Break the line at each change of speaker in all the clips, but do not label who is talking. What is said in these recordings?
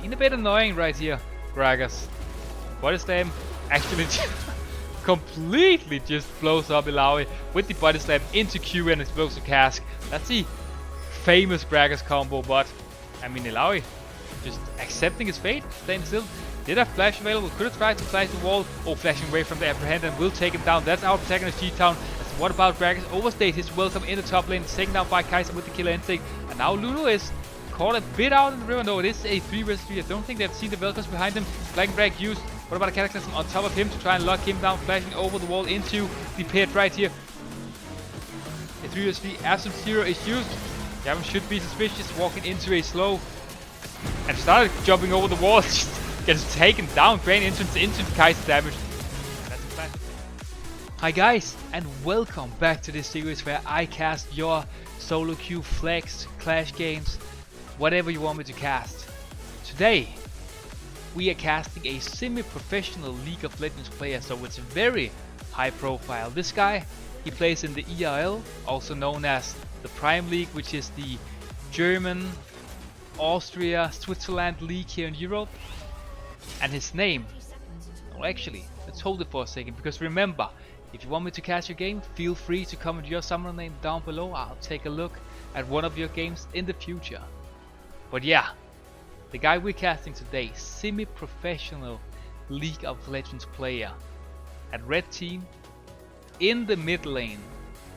Being a bit annoying right here, Gragas. Body slam actually completely just blows up Illaoi with the body slam into Q and explosive cask. That's the famous Gragas combo, but I mean Illaoi just accepting his fate, staying still. Did have flash available, could have tried to flash the wall. Oh, flashing away from the apprehend and will take him down. That's our protagonist Gtøwn. What about Gragas? Overstayed his welcome in the top lane, taken down by Kai'Sa with the killer instinct. And now Lulu is caught a bit out in the river. No, it is a 3 vs 3. I don't think they've seen the Velcos behind him. Flagging drag used. What about a Cataclysm on top of him to try and lock him down, flashing over the wall into the pit right here. A 3 vs 3 Absolute Zero is used. Gavin should be suspicious, walking into a slow. And started jumping over the wall. Gets taken down, Grain entrance into the Kai'Sa damage. That's the plan. Hi guys, and welcome back to this series where I cast your solo queue, flex, clash games, whatever you want me to cast. Today, we are casting a semi-professional League of Legends player, so it's very high profile. This guy, he plays in the ERL, also known as the Prime League, which is the German, Austria, Switzerland league here in Europe. And his name, well actually, let's hold it for a second, because remember, if you want me to cast your game, feel free to comment your summoner name down below. I'll take a look at one of your games in the future. But yeah, the guy we're casting today, semi-professional League of Legends player at red team in the mid lane.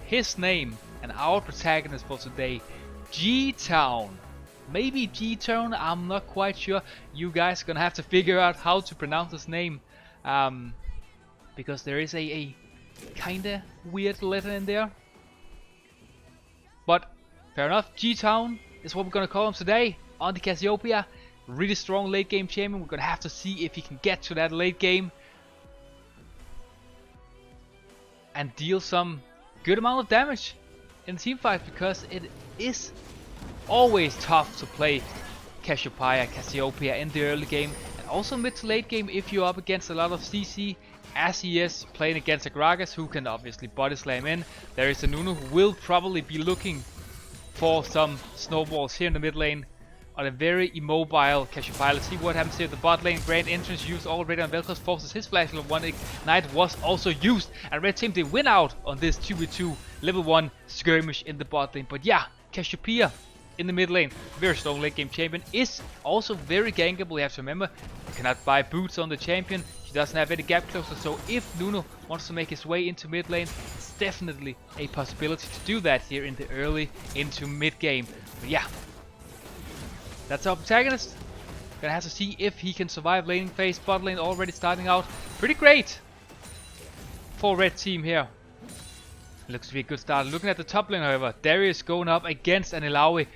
His name and our protagonist for today, Gtøwn. Maybe Gtøwn, I'm not quite sure. You guys are gonna have to figure out how to pronounce his name, because there is a kinda weird letter in there. But fair enough, Gtøwn is what we're gonna call him today on the Cassiopeia. Really strong late game champion. We're gonna have to see if he can get to that late game and deal some good amount of damage in the team fight, because it is always tough to play Cassiopeia in the early game, and also mid to late game if you're up against a lot of CC, as he is playing against a Gragas who can obviously body slam in. There is a Nunu who will probably be looking for some snowballs here in the mid lane on a very immobile Cassiopeia. Let's see what happens here. The bot lane grand entrance used already on Velcos, forces his flash level 1 ignite was also used, and red team, they win out on this 2v2 level 1 skirmish in the bot lane. But yeah, Cassiopeia in the mid lane, very strong late game champion, is also very gankable. You have to remember, you cannot buy boots on the champion, she doesn't have any gap closer, so if Nuno wants to make his way into mid lane, it's definitely a possibility to do that here in the early into mid game. But yeah, that's our protagonist. Gonna have to see if he can survive laning phase. Bot lane already starting out pretty great for red team here. Looks to be a good start. Looking at the top lane, however, Darius going up against an Illaoi.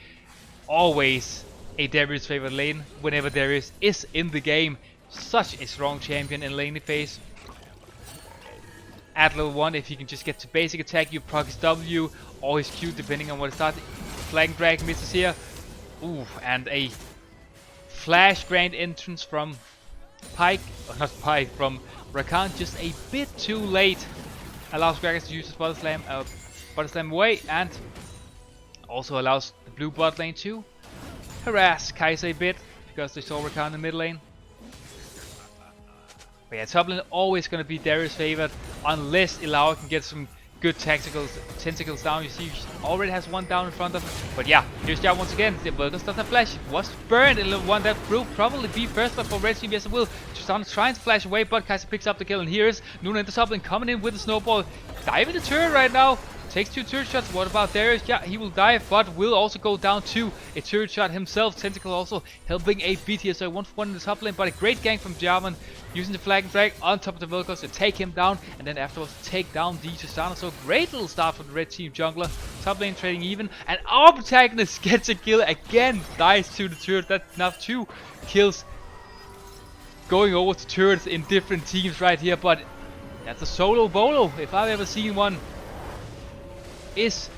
Always a Darius favorite lane whenever Darius is in the game. Such a strong champion in laning phase. At level 1, if he can just get to basic attack, you proc his W or his Q depending on what it starts. Flag drag misses here. Ooh, and a flash grand entrance from Pyke, or not Pyke, from Rakan, just a bit too late. Allows Gragas to use his body slam away, and also allows the blue bot lane to harass Kai'Sa a bit, because they saw Rakan in the mid lane. But yeah, top lane always going to be Darius favored, unless Illaoi can get some good tentacles down. You see, he already has one down in front of him. But yeah, here's Jao once again. The Velcos doesn't have flash. Was burned in level 1. That will probably be first blood for red team. Yes, it will. Tristana trying to flash away, but Kai'Sa picks up the kill. And here is Nunu in the top lane coming in with the snowball. Diving the turret right now. Takes 2 turret shots. What about Darius? Yeah, he will die, but will also go down to a turret shot himself. Tentacle also helping a beat here. So 1-for-1 in the top lane, but a great gank from Jarvan. Using the flag and drag on top of the Velcos to take him down, and then afterwards take down the Tristana. So great little start for the red team jungler. Top lane trading even, and our protagonist gets a kill again. Dies to the turret. That's now 2 kills going over to turrets in different teams right here. But that's a solo bolo, if I've ever seen one. Is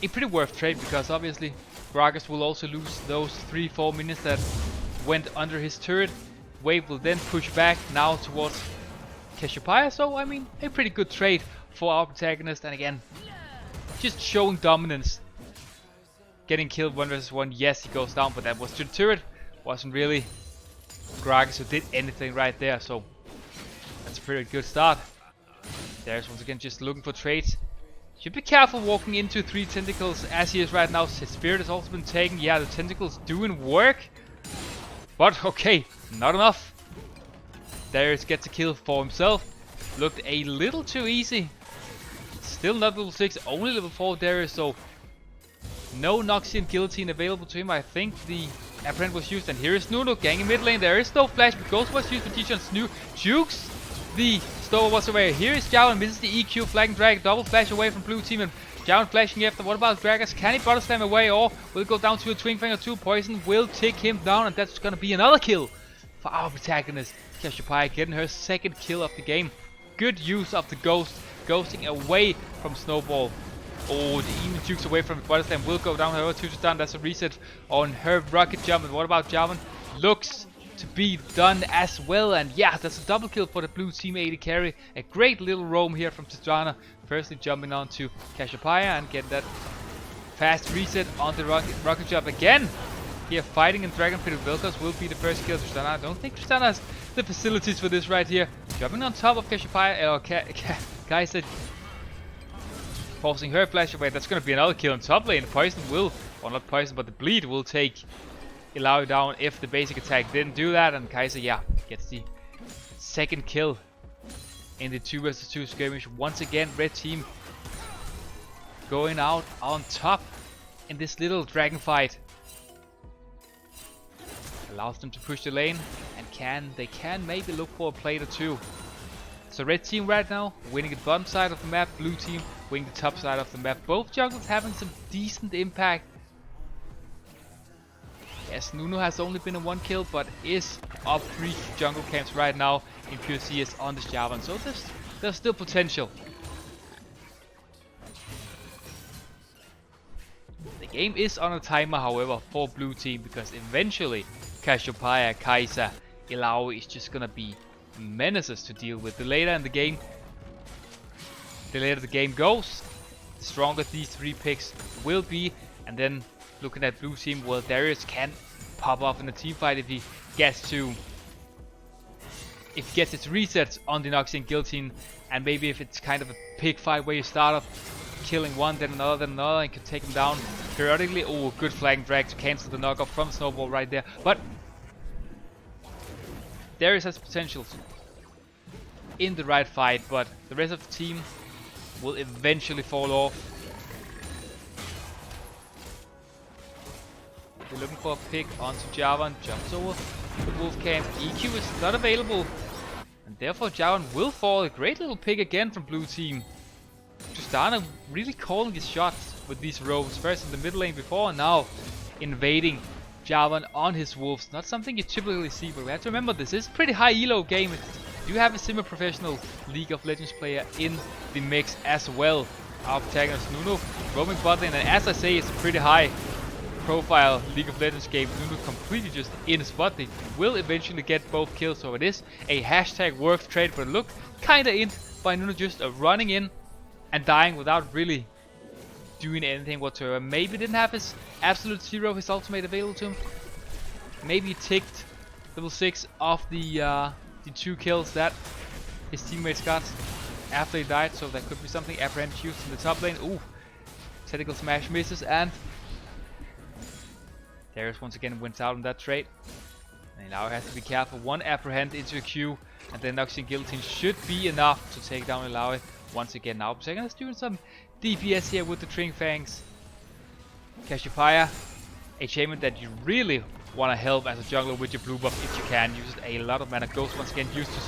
a pretty worth trade, because obviously Gragas will also lose those 3-4 minions that went under his turret. Wave will then push back now towards Cassiopeia, so I mean, a pretty good trade for our protagonist. And again, just showing dominance. Getting killed 1 vs 1, yes, he goes down, but that was to the turret. Wasn't really Gragas who did anything right there, so that's a pretty good start. There's once again just looking for trades. Should be careful walking into 3 tentacles as he is right now. His spirit has also been taken. Yeah, the tentacles doing work. But okay, not enough. Darius gets a kill for himself. Looked a little too easy. Still not level 6, only level 4 Darius, so no Noxian Guillotine available to him. I think the Apprehend was used, and here is Nuno ganging mid lane. There is no flash, but Ghost was used for Gtøwn. Snoo jukes the Stover was away. Here is Gtøwn, misses the EQ, flagging drag, double flash away from blue team, and Gtøwn flashing after. What about Gragas? Can he bottle slam away, or will it go down to a Twin Finger 2? Poison will take him down, and that's gonna be another kill for our protagonist. Cassiopeia getting her 2nd kill of the game. Good use of the Ghost, ghosting away from Snowball. Oh, the even jukes away from the bottle slam will go down. However, Tutu's down. That's a reset on her rocket jump. And what about Jarvan? Looks to be done as well, and yeah, that's a double kill for the blue team AD carry. A great little roam here from Tristana, firstly jumping on to Cassiopeia and get that fast reset on the rocket jump again. Here fighting in Dragon Pit with Vel'Koz will be the first kill. Tristana, I don't think Tristana has the facilities for this right here. Jumping on top of Cassiopeia, or Kai'Sa, forcing her flash away. That's gonna be another kill on top lane. Poison will, or not poison, but the bleed will take Illaoi down if the basic attack didn't do that, and Kai'Sa, yeah, gets the 2nd kill in the 2 vs 2 skirmish. Once again, red team going out on top in this little dragon fight. Allows them to push the lane, and they can maybe look for a plate or 2. So red team right now winning the bottom side of the map, blue team winning the top side of the map. Both jungles having some decent impact. Yes, Nuno has only been in 1 kill, but is up 3 jungle camps right now in pure CS on this Jarvan, so there's still potential. The game is on a timer, however, for blue team, because eventually Cassiopeia, Kai'Sa, Illaoi is just gonna be menaces to deal with. The later the game goes, the stronger these 3 picks will be, and then looking at blue team, well, Darius can pop off in a team fight if he gets its resets on the Noxian Guillotine, and maybe if it's kind of a pig fight where you start off killing one, then another, and can take him down periodically. Oh, good flagging drag to cancel the knockoff from Snowball right there. But Darius has potential in the right fight, but the rest of the team will eventually fall off. They're looking for a pick onto Jarvan, jumps over the wolf camp. EQ is not available, and therefore Jarvan will fall. A great little pick again from blue team. Tristana really calling his shots with these roams. First in the mid lane before, and now invading Jarvan on his wolves. Not something you typically see, but we have to remember this is a pretty high elo game. You do have a semi-professional League of Legends player in the mix as well. Our protagonist Nuno roaming bot lane, and as I say, it's a pretty high profile League of Legends game. Nuno completely just in his spot. They will eventually get both kills, so it is a hashtag worth trade, but look kinda in by Nuno just running in and dying without really doing anything whatsoever. Maybe didn't have his absolute zero, his ultimate available to him. Maybe he ticked level 6 off the 2 kills that his teammates got after he died, so that could be something. Apprehend used in the top lane. Ooh, tentacle smash misses, and Darius once again wins out on that trade. And now he has to be careful. 1 Apprehend into a Q, and then Noxian Guillotine should be enough to take down Illaoi once again. Now Protagonist is doing some DPS here with the Tring Fangs. Cassiopeia, a champion that you really want to help as a jungler with your blue buff if you can. Uses a lot of mana. Ghost once again used to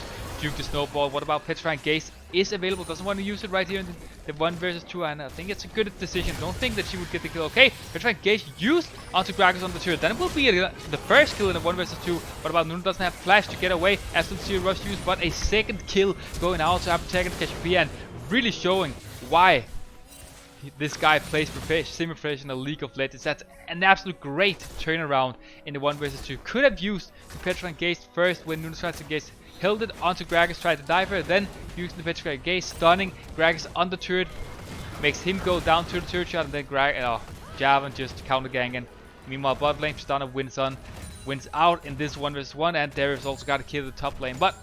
juke the Snowball. What about Petrifying Gaze? Is available, doesn't want to use it right here in the 1 vs 2, and I think it's a good decision. Don't think that she would get the kill. Okay, Petrifying Gaze used onto Gragas on the turret. Then it will be the first kill in the 1 vs 2. What about Nuno? Doesn't have flash to get away. Absolute zero rush used, but a 2nd kill going out to our protagonist Cassiopeia, and really showing why this guy plays semi-professional League of Legends. That's an absolute great turnaround in the 1 vs 2. Could have used the Petrifying Gaze first when Nuno tried to gaze. Held it onto Gragas, tried to dive her, then using the Petrifying Gaze, stunning Gragas on the turret, makes him go down to the turret shot, and then Jarvan just counter ganging. Meanwhile, bot lane, Tristana wins on wins out in this 1v1, and Darius also got to kill the top lane. But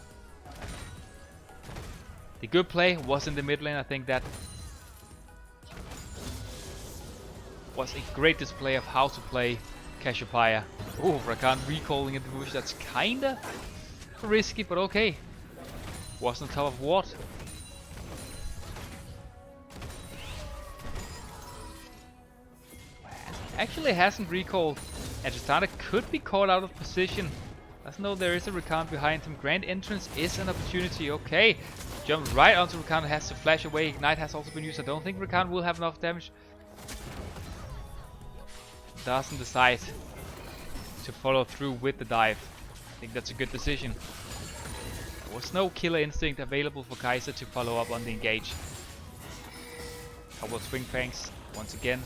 the good play was in the mid lane. I think that was a great display of how to play Cassiopeia. Oh, Rakan recalling in the bush. That's kinda risky, but okay. Was on top of ward. Actually hasn't recalled, and Tristana could be caught out of position. Doesn't know there is a Rakan behind him. Grand entrance is an opportunity. Okay, jumps right onto Rakan, has to flash away. Ignite has also been used. I don't think Rakan will have enough damage. Doesn't decide to follow through with the dive. I think that's a good decision. There was no killer instinct available for Kai'Sa to follow up on the engage. Couple of swing fangs once again.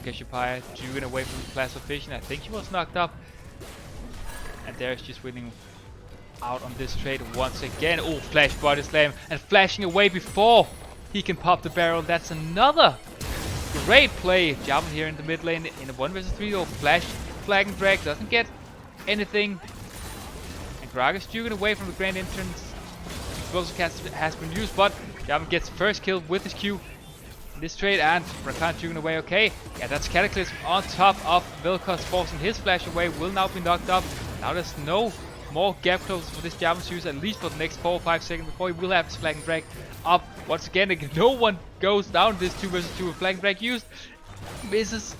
Cassiopeia driven away from the plasma vision. I think he was knocked up. And there's just winning out on this trade once again. Oh, flash body slam and flashing away before he can pop the barrel. That's another great play. Jarvan here in the mid lane in a 1v3. Oh, flash flag and drag doesn't get anything. And Gragas juking away from the grand entrance. Explosive cast has been used, but Jarvan gets first kill with his Q. This trade, and Rakan juking away. Okay, yeah, that's Cataclysm on top of Vel'Koz, forcing his flash away. Will now be knocked up. Now there's no more gap closes for this Jarvan to use, at least for the next 4 or 5 seconds before he will have his flag and drag up. Once again, no one goes down this 2 vs 2 with flag and drag used. Misses.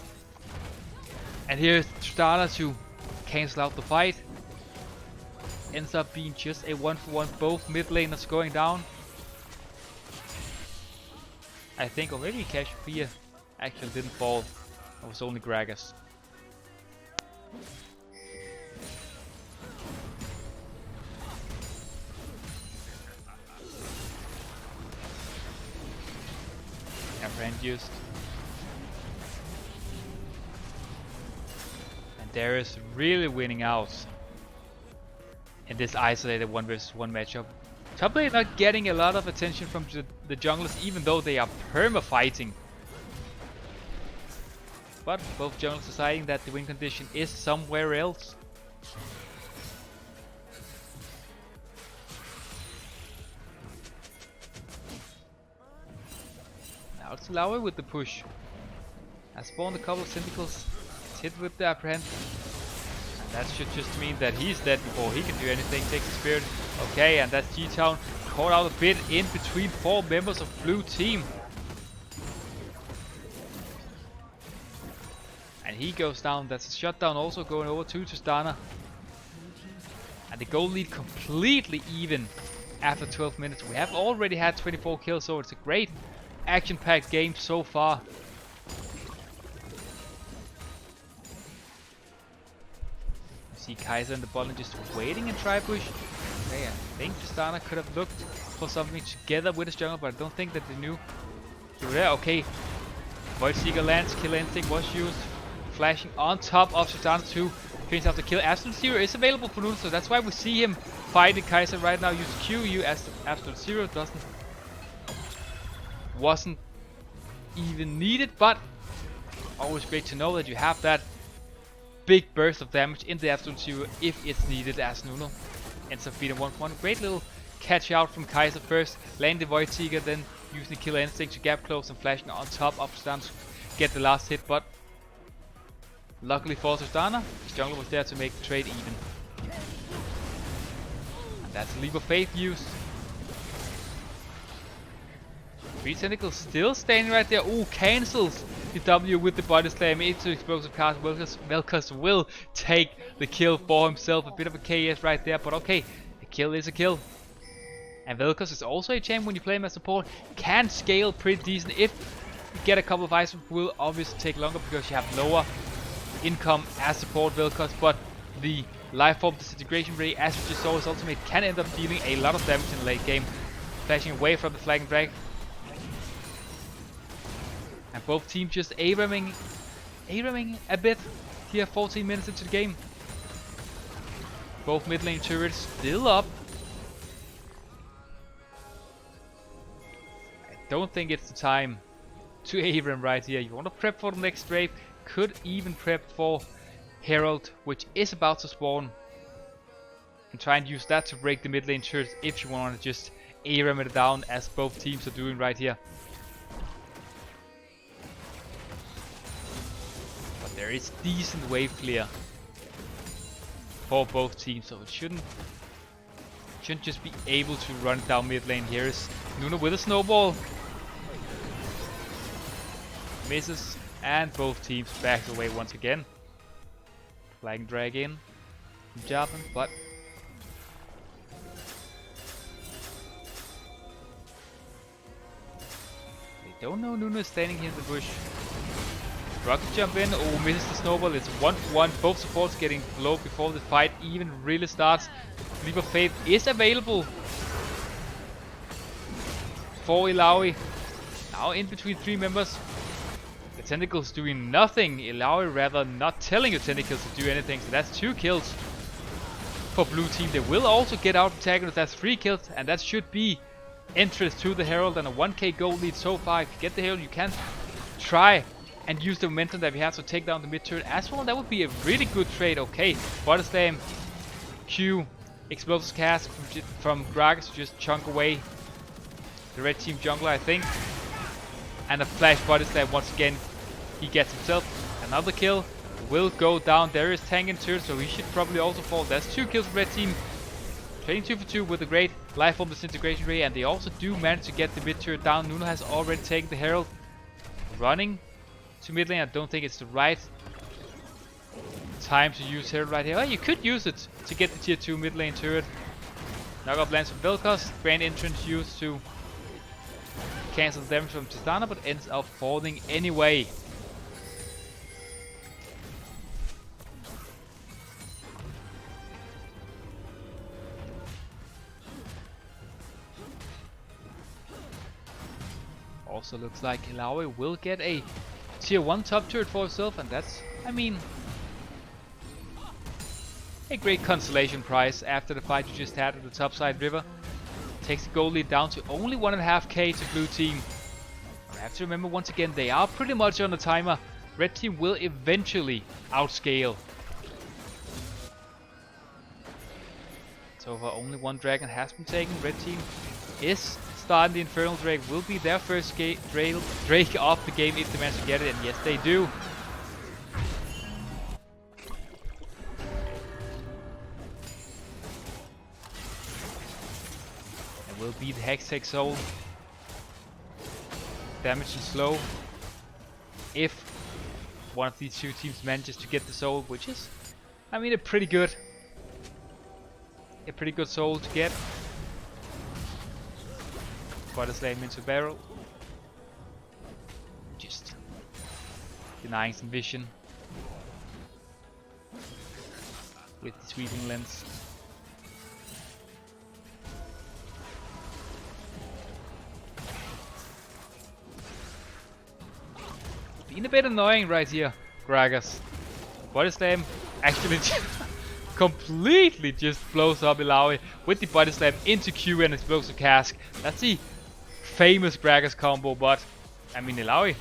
And here's Tristana to cancel out the fight. Ends up being just a 1-for-1. Both mid laners going down. I think, or maybe Cassiopeia actually didn't fall. It was only Gragas. Yeah, brand used. And Darius really winning out in this isolated 1 vs 1 matchup. Top lane not getting a lot of attention from the junglers, even though they are perma-fighting. But both junglers deciding that the win condition is somewhere else. Now it's Laue with the push. Has spawned a couple of Syndicals. It's hit with the apprehend. And that should just mean that he's dead before he can do anything. Takes the spirit. Okay, and that's Gtøwn caught out a bit in between 4 members of blue team. And he goes down. That's a shutdown also going over to Tristana. And the goal lead completely even after 12 minutes. We have already had 24 kills, so it's a great action-packed game so far. You see Kai'Sa in the bottom just waiting and try push. Okay, I think Tristana could have looked for something together with his jungle, but I don't think that they knew they were there. Okay, Void Seeker lands, Killer Instinct was used, flashing on top of Tristana to finish off the kill. Absolute Zero is available for Nuno, so that's why we see him fighting Kai'Sa right now. Use Q, as Absolute Zero wasn't even needed, but always great to know that you have that big burst of damage in the Absolute Zero if it's needed, as Nuno ends up beating 1-1. Great little catch out from Kai'Sa first, landing the Void Seeker, then using the Killer Instinct to gap close and flashing on top of Tristana to get the last hit, but luckily for Tristana, his jungler was there to make the trade even. And that's a Leap of Faith used. 3 Tentacles still standing right there. Ooh, cancels the W with the body slam into explosive cast. Vel'Koz will take the kill for himself. A bit of a KS right there, but okay, a kill is a kill. And Vel'Koz is also a champ when you play him as support. Can scale pretty decent. If you get a couple of items, will obviously take longer because you have lower income as support Vel'Koz, but the life form disintegration ray, as we just saw his ultimate, can end up dealing a lot of damage in the late game. Flashing away from the flag and drag. And both teams just A-ramming a bit here 14 minutes into the game. Both mid lane turrets still up. I don't think it's the time to A-ram right here. You want to prep for the next wave. Could even prep for Herald, which is about to spawn, and try and use that to break the mid lane turret if you want to just ARAM it down, as both teams are doing right here. But there is decent wave clear for both teams, so it shouldn't just be able to run down mid lane. Here is Nuno with a snowball. Misses, and both teams back away once again. Flag drag in. Job him, but they don't know Nuno is standing here in the bush. Rocket jump in. Oh, misses the snowball. It's 1-1. Both supports getting low before the fight even really starts. Leap of Faith is available for Illaoi. Now in between three members. The Tentacles doing nothing. Illaoi rather not telling the Tentacles to do anything. So that's 2 kills for blue team. They will also get out protagonists. That's 3 kills, and that should be interest to the Herald and a 1k gold lead so far. If you get the Herald, you can try and use the momentum that we have to take down the mid turret as well. That would be a really good trade. Okay, Body Slam, Q, Explosive Cast from Gragas to just chunk away the red team jungler, I think. And a flash Body Slam once again. He gets himself another kill. Will go down. There is tank and turret, so he should probably also fall. That's 2 kills for red team. Trading 2 for 2 with a great life form disintegration ray, and they also do manage to get the mid turret down. Nuno has already taken the Herald. Running to mid lane. I don't think it's the right time to use Herald right here. Well, you could use it to get the tier 2 mid lane turret. Knockoff lands from Vel'Koz. Grand entrance used to cancel the damage from Tristana, but ends up falling anyway. Also looks like Illaoi will get a tier 1 top turret for himself, and that's, I mean, a great consolation prize after the fight you just had with the topside river. Takes the gold lead down to only 1.5k to blue team. I have to remember once again, they are pretty much on the timer. Red team will eventually outscale. So far only 1 dragon has been taken. Red team is starting the Infernal Drake. Will be their first Drake of the game if they manage to get it, and yes they do. And will be the Hextech Soul. Damage and slow. If one of these 2 teams manages to get the soul, which is, I mean, a pretty good soul to get. Body Slam into barrel. Just denying some vision with the sweeping lens. Being a bit annoying right here, Gragas. Body Slam actually completely just blows up Illaoi with the Body Slam into Q and Explosive Cask. That's the famous Gragas combo, but I mean Illaoi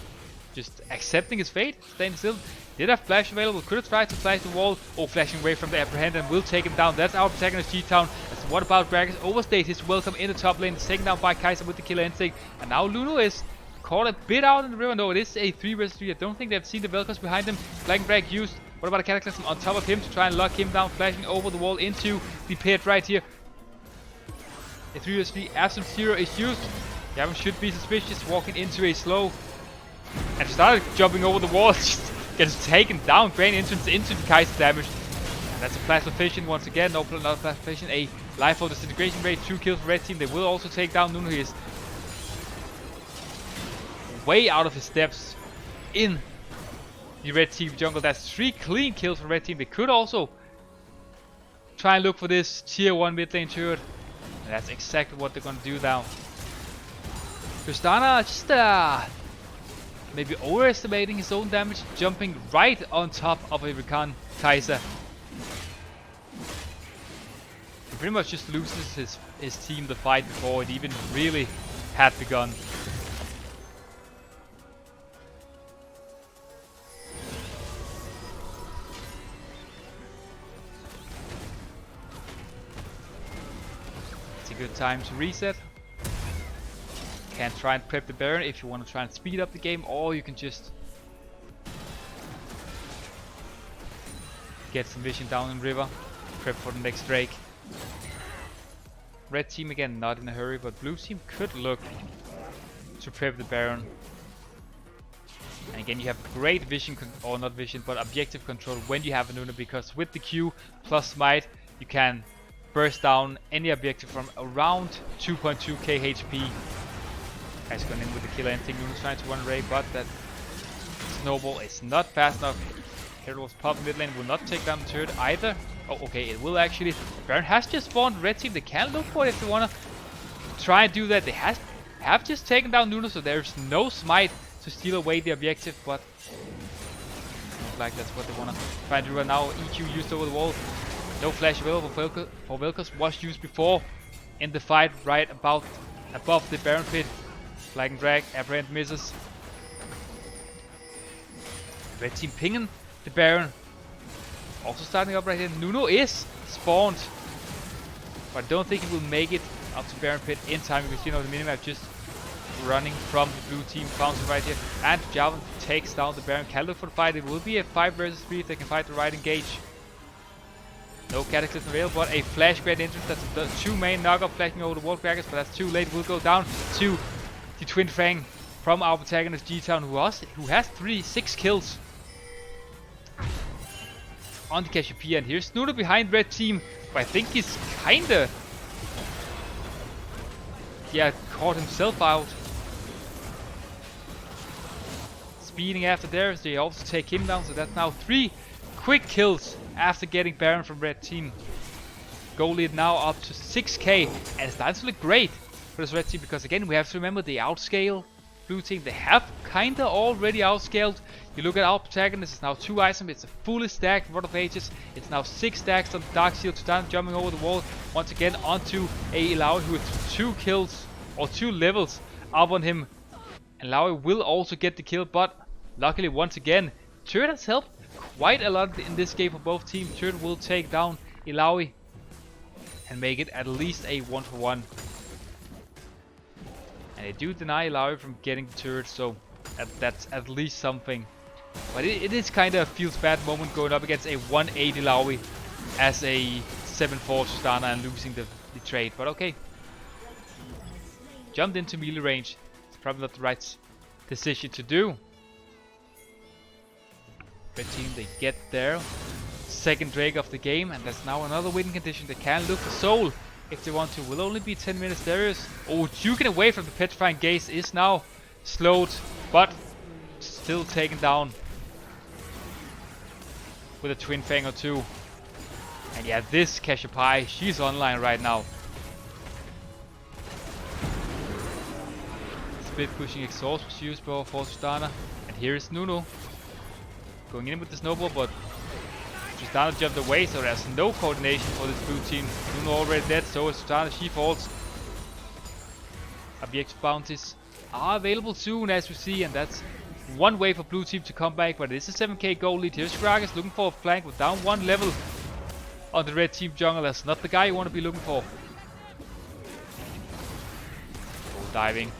just accepting his fate, staying still. Did have flash available, could have tried to flash the wall. Oh, flashing away from the apprehend and will take him down. That's our protagonist Gtøwn. So what about Gragas? Overstayed his welcome in the top lane, taken down by Kai'Sa with the killer instinct. And now Nuno is caught a bit out in the river. No, it is a 3 vs 3. I don't think they've seen the Vel'Koz behind him. Flagging drag used. What about a Cataclysm on top of him to try and lock him down, flashing over the wall into the pit right here. A 3 vs 3 absolute zero is used. Gavin should be suspicious, walking into a slow. And started jumping over the wall, just gets taken down. Grand entrance into the Kai'Sa damage. And that's a Plasma Fission once again. No, not a Plasma Fission. A life for disintegration rate. 2 kills for red team. They will also take down Nuno. He is way out of his steps in the red team jungle. That's 3 clean kills for red team. They could also try and look for this tier 1 mid lane turret. And that's exactly what they're gonna do now. Tristana just maybe overestimating his own damage, jumping right on top of a Rakan Kai'Sa. He pretty much just loses his team the fight before it even really had begun. a good time to reset. Can try and prep the Baron if you want to try and speed up the game, or you can just get some vision down in river, prep for the next Drake. Red team again not in a hurry, but blue team could look to prep the Baron. And again, you have great vision, or not vision, but objective control when you have a Nunu, because with the Q plus smite, you can burst down any objective from around 2.2k HP. Guys going in with the killer ending. Nunu's trying to run away, but that snowball is not fast enough. Herald's pop mid lane will not take down the turret either. Oh, okay, it will actually. The Baron has just spawned. Red team, they can look for it if they wanna try and do that. They have just taken down Nunu, so there's no smite to steal away the objective, but looks like that's what they wanna try and do right now. EQ used over the wall. No flash available for Vel'Koz. Was used before in the fight, right about above the Baron pit. Flag and drag, apparent misses. Red team pinging the Baron. Also starting up right here. Nunu is spawned, but I don't think he will make it up to Baron pit in time. You can see now the minimap just running from the blue team bouncing right here. And Javelin takes down the Baron. Can look for the fight. It will be a 5 versus 3 if they can fight the right engage. No Cataclysm available, but a flash grenade entrance. That's the 2 main knockup flashing over the wall crackers, but that's too late. Will go down to the Twin Fang from our protagonist Gtøwn, who has 6 kills on the Cassiopeia. And here's Nunu behind red team, but I think he's kinda caught himself out. Speeding after theirs, they also take him down, so that's now 3 quick kills after getting Baron from red team. Goal lead now up to 6k, and it's starting to look great for this red team, because again we have to remember they outscale blue team. They have kinda already outscaled. You look at our protagonist, it's now 2 items, it's a fully stacked Rod of Ages, it's now 6 stacks on the Dark Shield to start jumping over the wall once again onto a Illaoi who with 2 kills or 2 levels up on him. And Illaoi will also get the kill, but luckily once again turret has helped quite a lot in this game for both teams. Turret will take down Illaoi and make it at least a 1-for-1. And they do deny Illaoi from getting the turret, so that's at least something. But it is kind of a feels bad moment going up against a 1-8 Illaoi as a 7-4 Tristana and losing the trade, but okay. Jumped into melee range. It's probably not the right decision to do. Red team, they get their second Drake of the game, and that's now another win condition. They can look for soul if they want to. Will only be 10 minutes. There is. Oh, juking away from the petrifying gaze is now slowed, but still taken down with a twin fang or 2. And yeah, this Cassiopeia, she's online right now. Split pushing exhaust was used for Tristana, and here is Nunu going in with the snowball, but Tristana jumped away, so there's no coordination for this blue team. Nunu already dead, so is Tristana. She falls. Objective bounties are available soon, as we see, and that's one way for blue team to come back, but it is a 7k goal lead. Here's Gragas looking for a flank with down 1 level on the red team jungle. That's not the guy you want to be looking for. Oh, diving.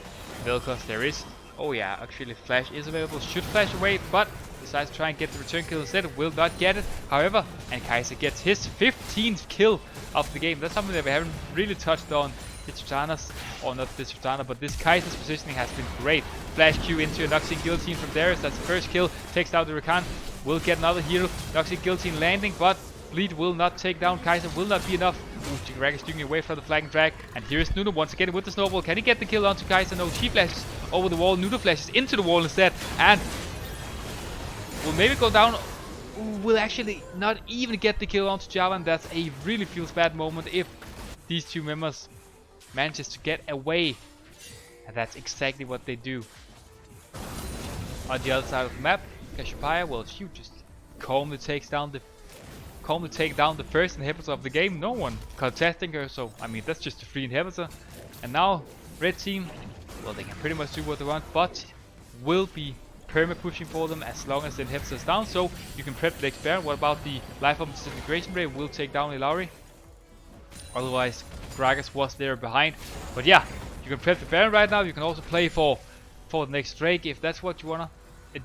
Vel'Koz, there is. Oh yeah, actually flash is available. Should flash away, but decides to try and get the return kill instead. Will not get it, however, and Kai'Sa gets his 15th kill of the game. That's something that we haven't really touched on. This Tristana's, or not this Tristana, but this Kai'Sa's positioning has been great. Flash Q into a Noxian Guillotine from Darius. That's the first kill. Takes down the Rakan. Will get another hero. Noxian Guillotine landing, but Bleed will not take down Kai'Sa. Will not be enough. Ooh, Jigarag is doing away from the flag and drag. And here is Nunu once again with the snowball. Can he get the kill onto Kai'Sa? No, she flashes over the wall. Nunu flashes into the wall instead. And will maybe go down. Will actually not even get the kill onto Javan. That's a really feels bad moment if these two members manages to get away, and that's exactly what they do. On the other side of the map, Cassiopeia, well, she just calmly take down the first inhibitor of the game. No one contesting her, so I mean that's just a free inhibitor. And now red team, well, they can pretty much do what they want, but will be perma pushing for them as long as the inhibitor is down. So you can prep the next Baron. What about the life of disintegration ray? Will take down Illaoi. Otherwise, Gragas was there behind. But yeah, you can prep the Baron right now. You can also play for the next Drake if that's what you wanna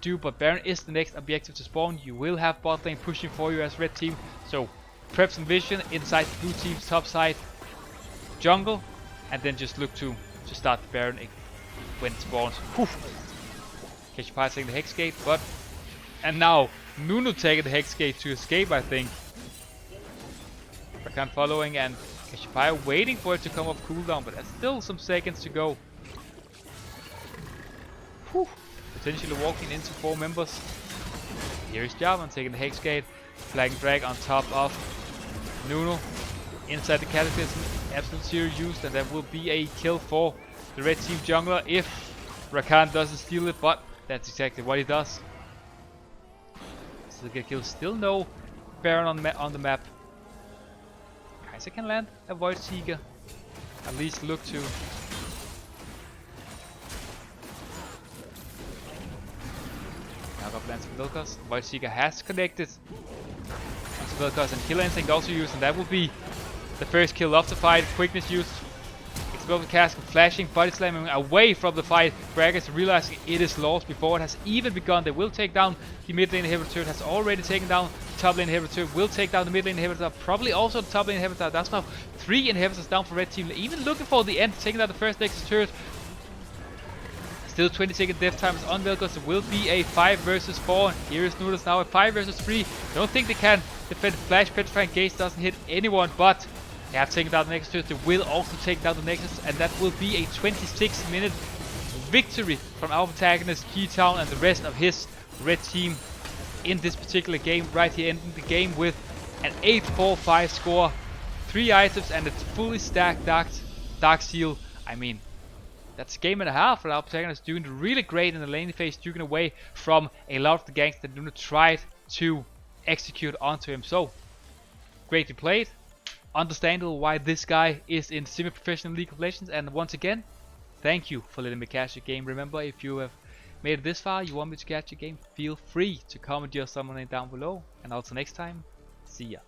do. But Baron is the next objective to spawn. You will have bot lane pushing for you as red team. So prep some vision inside the blue team's top side jungle, and then just look to start the Baron when it spawns. Cassiopeia taking the Hex Gate, and now Nunu taking the Hex Gate to escape, I think. Rakan following, and Cassiopeia waiting for it to come off cooldown, but there's still some seconds to go. Potentially walking into 4 members. Here is Jarvan taking the Hex Gate, flagging drag on top of Nunu. Inside the Cataclysm, absolute zero used, and that will be a kill for the red team jungler if Rakan doesn't steal it, but that's exactly what he does. Still get kills, still no Baron on the map. Kai'Sa can land a Void Seeker, at least look to. Now got plans for Vilkas. Void Seeker has connected onto Vilkas, and Killer Instinct also used, and that will be the first kill of the fight. Quickness used. Explosive Cask flashing, body slamming away from the fight. Gragas realizing it is lost before it has even begun. They will take down the mid lane inhibitor. It has already taken down the top lane inhibitor. Will take down the mid lane inhibitor. Probably also the top lane inhibitor. That's now 3 inhibitors down for red team. Even looking for the end, taking down the first Nexus turret. Still 20-second death times on Vilkas. It will be a 5 versus 4. Here is Noodles now a 5 versus 3. Don't think they can defend Flash. Petrifying Gaze doesn't hit anyone, but they have taken down the Nexus turret. They will also take down the Nexus, and that will be a 26-minute victory from our protagonist Gtøwn and the rest of his red team in this particular game. Right here, ending the game with an 8-4-5 score, 3 items, and a fully stacked Dark Seal. I mean, that's a game and a half for our protagonist, doing really great in the laning phase, taking away from a lot of the ganks that Nunu tried to execute onto him. So, greatly played. Understandable why this guy is in semi-professional League of Legends, and once again, thank you for letting me catch your game. Remember, if you have made it this far, you want me to catch your game, feel free to comment your summon name down below, and until next time, see ya.